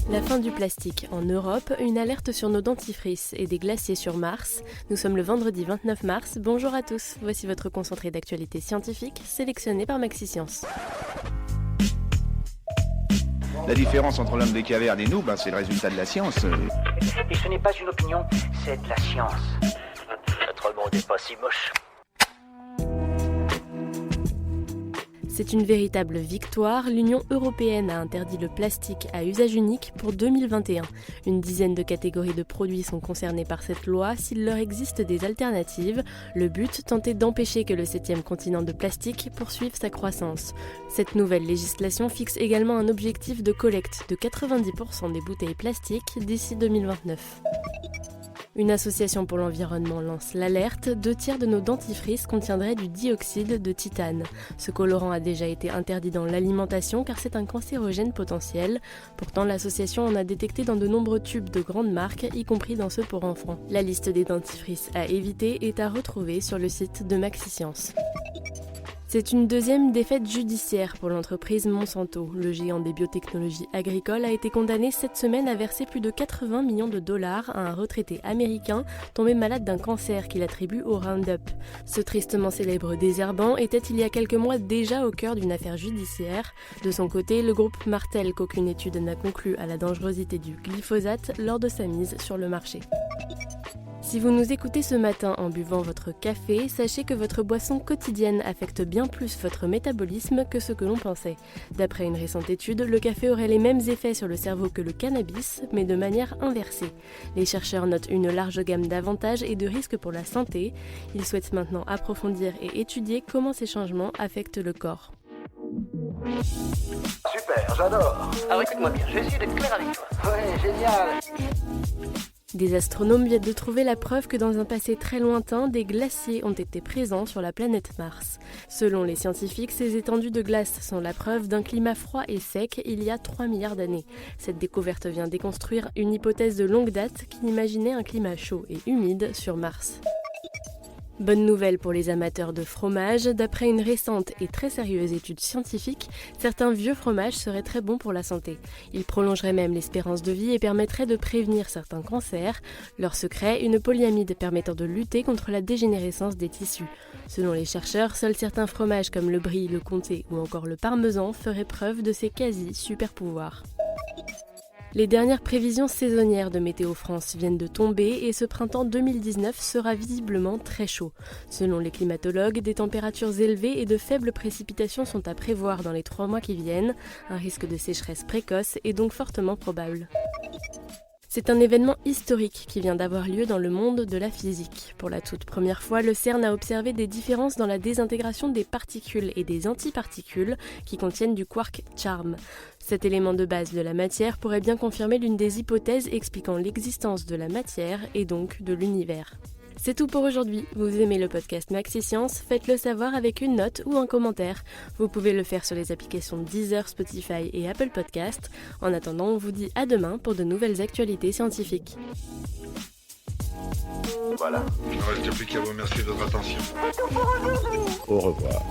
La fin du plastique en Europe, une alerte sur nos dentifrices et des glaciers sur Mars. Nous sommes le vendredi 29 mars. Bonjour à tous, voici votre concentré d'actualité scientifique sélectionné par MaxiScience. La différence entre l'homme des cavernes et nous, c'est le résultat de la science. Et ce n'est pas une opinion, c'est de la science. Notre monde n'est pas si moche. C'est une véritable victoire. L'Union européenne a interdit le plastique à usage unique pour 2021. Une dizaine de catégories de produits sont concernées par cette loi s'il leur existe des alternatives. Le but, tenter d'empêcher que le 7e continent de plastique poursuive sa croissance. Cette nouvelle législation fixe également un objectif de collecte de 90% des bouteilles plastiques d'ici 2029. Une association pour l'environnement lance l'alerte, 2/3 de nos dentifrices contiendraient du dioxyde de titane. Ce colorant a déjà été interdit dans l'alimentation car c'est un cancérogène potentiel. Pourtant, l'association en a détecté dans de nombreux tubes de grandes marques, y compris dans ceux pour enfants. La liste des dentifrices à éviter est à retrouver sur le site de MaxiScience. C'est une deuxième défaite judiciaire pour l'entreprise Monsanto. Le géant des biotechnologies agricoles a été condamné cette semaine à verser plus de 80 millions de dollars à un retraité américain tombé malade d'un cancer qu'il attribue au Roundup. Ce tristement célèbre désherbant était il y a quelques mois déjà au cœur d'une affaire judiciaire. De son côté, le groupe martèle qu'aucune étude n'a conclu à la dangerosité du glyphosate lors de sa mise sur le marché. Si vous nous écoutez ce matin en buvant votre café, sachez que votre boisson quotidienne affecte bien plus votre métabolisme que ce que l'on pensait. D'après une récente étude, le café aurait les mêmes effets sur le cerveau que le cannabis, mais de manière inversée. Les chercheurs notent une large gamme d'avantages et de risques pour la santé. Ils souhaitent maintenant approfondir et étudier comment ces changements affectent le corps. Super, j'adore. Alors écoute-moi bien, je vais essayer d'être clair avec toi. Ouais, génial. Des astronomes viennent de trouver la preuve que dans un passé très lointain, des glaciers ont été présents sur la planète Mars. Selon les scientifiques, ces étendues de glace sont la preuve d'un climat froid et sec il y a 3 milliards d'années. Cette découverte vient déconstruire une hypothèse de longue date qui imaginait un climat chaud et humide sur Mars. Bonne nouvelle pour les amateurs de fromage, d'après une récente et très sérieuse étude scientifique, certains vieux fromages seraient très bons pour la santé. Ils prolongeraient même l'espérance de vie et permettraient de prévenir certains cancers. Leur secret, une polyamide permettant de lutter contre la dégénérescence des tissus. Selon les chercheurs, seuls certains fromages comme le brie, le comté ou encore le parmesan feraient preuve de ces quasi-super-pouvoirs. Les dernières prévisions saisonnières de Météo France viennent de tomber et ce printemps 2019 sera visiblement très chaud. Selon les climatologues, des températures élevées et de faibles précipitations sont à prévoir dans les 3 mois qui viennent. Un risque de sécheresse précoce est donc fortement probable. C'est un événement historique qui vient d'avoir lieu dans le monde de la physique. Pour la toute première fois, le CERN a observé des différences dans la désintégration des particules et des antiparticules qui contiennent du quark charm. Cet élément de base de la matière pourrait bien confirmer l'une des hypothèses expliquant l'existence de la matière et donc de l'univers. C'est tout pour aujourd'hui. Vous aimez le podcast MaxiScience? Faites-le savoir avec une note ou un commentaire. Vous pouvez le faire sur les applications Deezer, Spotify et Apple Podcast. En attendant, on vous dit à demain pour de nouvelles actualités scientifiques. Voilà. Il ne reste plus qu'à vous remercier de votre attention. Au revoir.